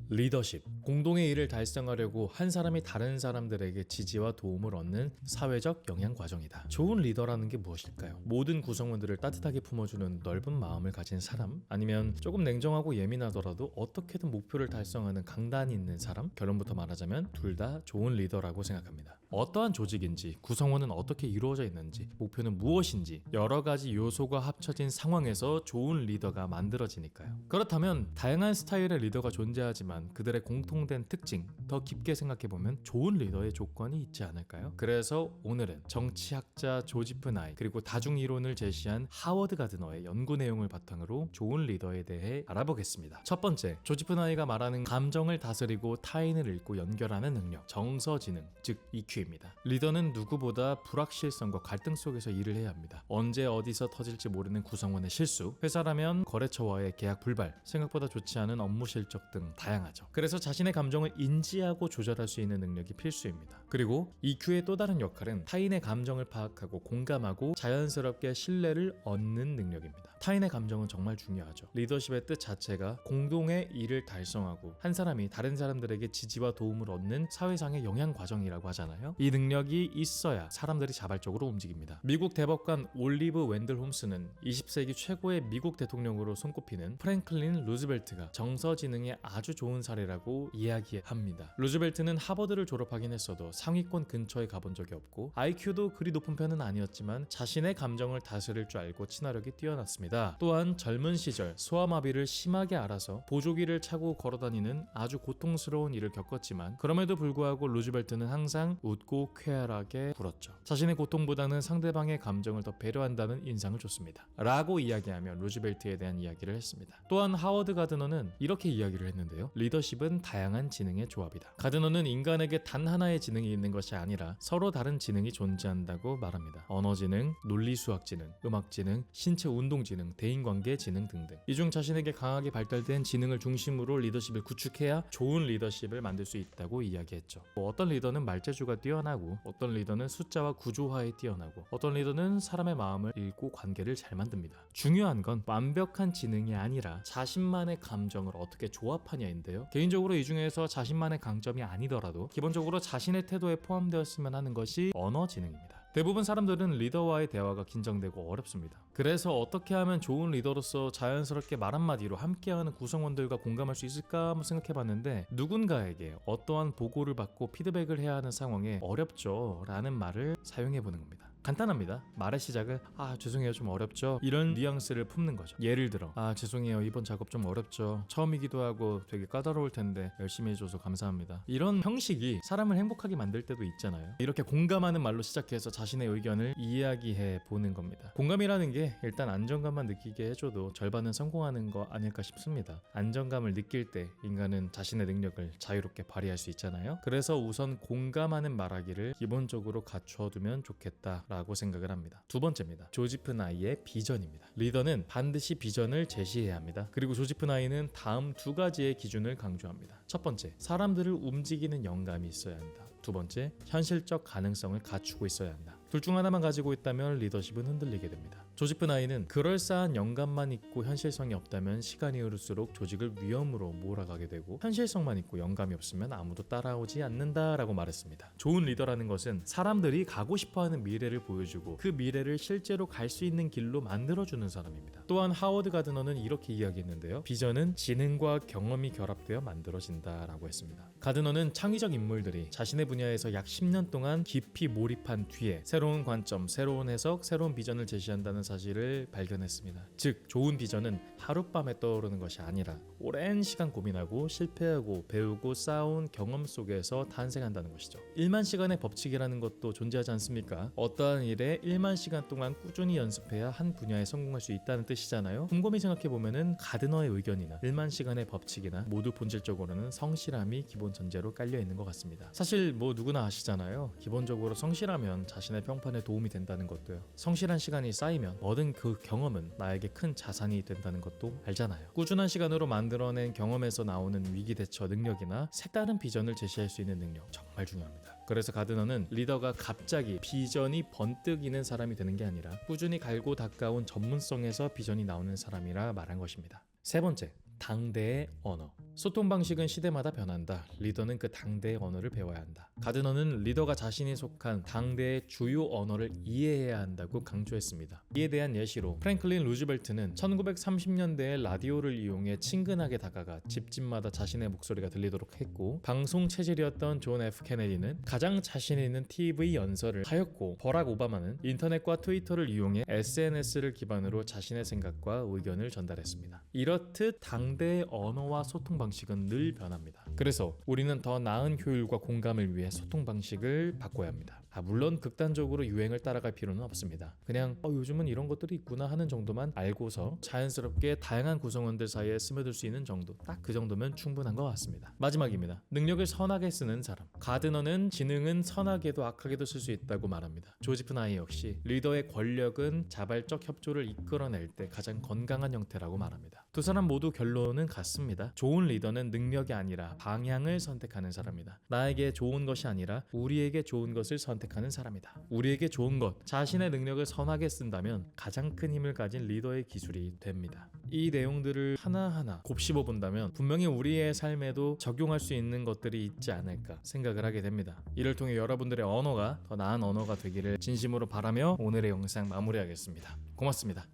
리더십, 공동의 일을 달성하려고 한 사람이 다른 사람들에게 지지와 도움을 얻는 사회적 영향 과정이다. 좋은 리더라는 게 무엇일까요? 모든 구성원들을 따뜻하게 품어주는 넓은 마음을 가진 사람? 아니면 조금 냉정하고 예민하더라도 어떻게든 목표를 달성하는 강단이 있는 사람? 결론부터 말하자면 둘 다 좋은 리더라고 생각합니다. 어떠한 조직인지, 구성원은 어떻게 이루어져 있는지, 목표는 무엇인지 여러 가지 요소가 합쳐진 상황에서 좋은 리더가 만들어지니까요. 그렇다면 다양한 스타일의 리더가 존재하지만 그들의 공통된 특징, 더 깊게 생각해보면 좋은 리더의 조건이 있지 않을까요? 그래서 오늘은 정치학자 조지프 나이 그리고 다중이론을 제시한 하워드 가드너의 연구 내용을 바탕으로 좋은 리더에 대해 알아보겠습니다. 첫 번째, 조지프 나이가 말하는 감정을 다스리고 타인을 읽고 연결하는 능력, 정서지능, 즉 EQ입니다. 리더는 누구보다 불확실성과 갈등 속에서 일을 해야 합니다. 언제 어디서 터질지 모르는 구성원의 실수, 회사라면 거래처와의 계약 불발, 생각보다 좋지 않은 업무 실적 등 다양하죠. 그래서 자신의 감정을 인지하고 조절할 수 있는 능력이 필수입니다. 그리고 EQ의 또 다른 역할은 타인의 감정을 파악하고 공감하고 자연스럽게 신뢰를 얻는 능력입니다. 타인의 감정은 정말 중요하죠. 리더십의 뜻 자체가 공동의 일을 달성하고 한 사람이 다른 사람들에게 지지와 도움을 얻는 사회상의 영향 과정이라고 하잖아요. 이 능력이 있어야 사람들이 자발적으로 움직입니다. 미국 대법관 올리브 웬들 홈스는 20세기 최고의 미국 대통령으로 손꼽히는 프랭클린 루즈벨트가 정서지능의 아주 좋은 사례라고 이야기합니다. 루즈벨트는 하버드를 졸업하긴 했어도 상위권 근처에 가본 적이 없고 IQ도 그리 높은 편은 아니었지만 자신의 감정을 다스릴 줄 알고 친화력이 뛰어났습니다. 또한 젊은 시절 소아마비를 심하게 앓아서 보조기를 차고 걸어다니는 아주 고통스러운 일을 겪었지만 그럼에도 불구하고 루즈벨트는 항상 웃고 쾌활하게 굴었죠. 자신의 고통보다는 상대방의 감정을 더 배려한다는 인상을 줬습니다. 라고 이야기하며 루즈벨트에 대한 이야기를 했습니다. 또한 하워드 가드너는 이렇게 이야기를 했는데요. 리더십은 다양한 지능의 조합이다. 가드너는 인간에게 단 하나의 지능이 있는 것이 아니라 서로 다른 지능이 존재한다고 말합니다. 언어지능, 논리수학지능, 음악지능, 신체 운동지능, 대인관계 지능 등등. 이 중 자신에게 강하게 발달된 지능을 중심으로 리더십을 구축해야 좋은 리더십을 만들 수 있다고 이야기했죠. 어떤 리더는 말재주가 뛰어나고 어떤 리더는 숫자와 구조화에 뛰어나고 어떤 리더는 사람의 마음을 읽고 관계를 잘 만듭니다. 중요한 건 완벽한 지능이 아니라 자신만의 감정을 어떻게 조합하냐인데요. 개인적으로 이 중에서 자신만의 강점이 아니더라도 기본적으로 자신의 태도에 포함되었으면 하는 것이 언어지능입니다. 대부분 사람들은 리더와의 대화가 긴장되고 어렵습니다. 그래서 어떻게 하면 좋은 리더로서 자연스럽게 말 한마디로 함께하는 구성원들과 공감할 수 있을까 한번 생각해봤는데 누군가에게 어떠한 보고를 받고 피드백을 해야 하는 상황에 어렵죠 라는 말을 사용해보는 겁니다. 간단합니다. 말의 시작을 죄송해요 좀 어렵죠 이런 뉘앙스를 품는 거죠. 예를 들어 죄송해요 이번 작업 좀 어렵죠 처음이기도 하고 되게 까다로울 텐데 열심히 해줘서 감사합니다 이런 형식이 사람을 행복하게 만들 때도 있잖아요. 이렇게 공감하는 말로 시작해서 자신의 의견을 이야기해 보는 겁니다. 공감이라는 게 일단 안정감만 느끼게 해줘도 절반은 성공하는 거 아닐까 싶습니다. 안정감을 느낄 때 인간은 자신의 능력을 자유롭게 발휘할 수 있잖아요. 그래서 우선 공감하는 말하기를 기본적으로 갖춰두면 좋겠다 라고 생각을 합니다. 두 번째입니다. 조지프 나이의 비전입니다. 리더는 반드시 비전을 제시해야 합니다. 그리고 조지프 나이는 다음 두 가지의 기준을 강조합니다. 첫 번째, 사람들을 움직이는 영감이 있어야 한다. 두 번째, 현실적 가능성을 갖추고 있어야 한다. 둘 중 하나만 가지고 있다면 리더십은 흔들리게 됩니다. 조지프 나이는 그럴싸한 영감만 있고 현실성이 없다면 시간이 흐를수록 조직을 위험으로 몰아가게 되고 현실성만 있고 영감이 없으면 아무도 따라오지 않는다라고 말했습니다. 좋은 리더라는 것은 사람들이 가고 싶어하는 미래를 보여주고 그 미래를 실제로 갈 수 있는 길로 만들어주는 사람입니다. 또한 하워드 가드너는 이렇게 이야기했는데요. 비전은 지능과 경험이 결합되어 만들어진다라고 했습니다. 가드너는 창의적 인물들이 자신의 분야에서 약 10년 동안 깊이 몰입한 뒤에 새로운 관점, 새로운 해석, 새로운 비전을 제시한다는 사실을 발견했습니다. 즉, 좋은 비전은 하룻밤에 떠오르는 것이 아니라 오랜 시간 고민하고 실패하고 배우고 쌓아온 경험 속에서 탄생한다는 것이죠. 1만 시간의 법칙이라는 것도 존재하지 않습니까? 어떠한 일에 1만 시간 동안 꾸준히 연습해야 한 분야에 성공할 수 있다는 뜻이잖아요. 곰곰이 생각해보면은 가드너의 의견이나 1만 시간의 법칙이나 모두 본질적으로는 성실함이 기본 전제로 깔려있는 것 같습니다. 사실 누구나 아시잖아요. 기본적으로 성실하면 자신의 평판에 도움이 된다는 것도요. 성실한 시간이 쌓이면 얻은 그 경험은 나에게 큰 자산이 된다는 것도 알잖아요. 꾸준한 시간으로 만들어낸 경험에서 나오는 위기 대처 능력이나 색다른 비전을 제시할 수 있는 능력 정말 중요합니다. 그래서 가드너는 리더가 갑자기 비전이 번뜩이는 사람이 되는 게 아니라 꾸준히 갈고 닦아온 전문성에서 비전이 나오는 사람이라 말한 것입니다. 세 번째, 당대의 언어. 소통 방식은 시대마다 변한다. 리더는 그 당대의 언어를 배워야 한다. 가드너는 리더가 자신이 속한 당대의 주요 언어를 이해해야 한다고 강조했습니다. 이에 대한 예시로 프랭클린 루즈벨트는 1930년대에 라디오를 이용해 친근하게 다가가 집집마다 자신의 목소리가 들리도록 했고, 방송 체질이었던 존 F 케네디는 가장 자신 있는 TV 연설을 하였고, 버락 오바마는 인터넷과 트위터를 이용해 SNS를 기반으로 자신의 생각과 의견을 전달했습니다. 이렇듯 당대의 언어와 소통 방식은 늘 변합니다. 그래서 우리는 더 나은 효율과 공감을 위해 소통 방식을 바꿔야 합니다. 물론 극단적으로 유행을 따라갈 필요는 없습니다. 그냥 요즘은 이런 것들이 있구나 하는 정도만 알고서 자연스럽게 다양한 구성원들 사이에 스며들 수 있는 정도, 딱 그 정도면 충분한 것 같습니다. 마지막입니다. 능력을 선하게 쓰는 사람. 가드너는 지능은 선하게도 악하게도 쓸 수 있다고 말합니다. 조지프 나이 역시 리더의 권력은 자발적 협조를 이끌어낼 때 가장 건강한 형태라고 말합니다. 두 사람 모두 결론은 같습니다. 좋은 리더는 능력이 아니라 방향을 선택하는 사람이다. 나에게 좋은 것이 아니라 우리에게 좋은 것을 선택하는 사람이다. 우리에게 좋은 것, 자신의 능력을 선하게 쓴다면 가장 큰 힘을 가진 리더의 기술이 됩니다. 이 내용들을 하나하나 곱씹어 본다면 분명히 우리의 삶에도 적용할 수 있는 것들이 있지 않을까 생각을 하게 됩니다. 이를 통해 여러분들의 언어가 더 나은 언어가 되기를 진심으로 바라며 오늘의 영상 마무리하겠습니다. 고맙습니다.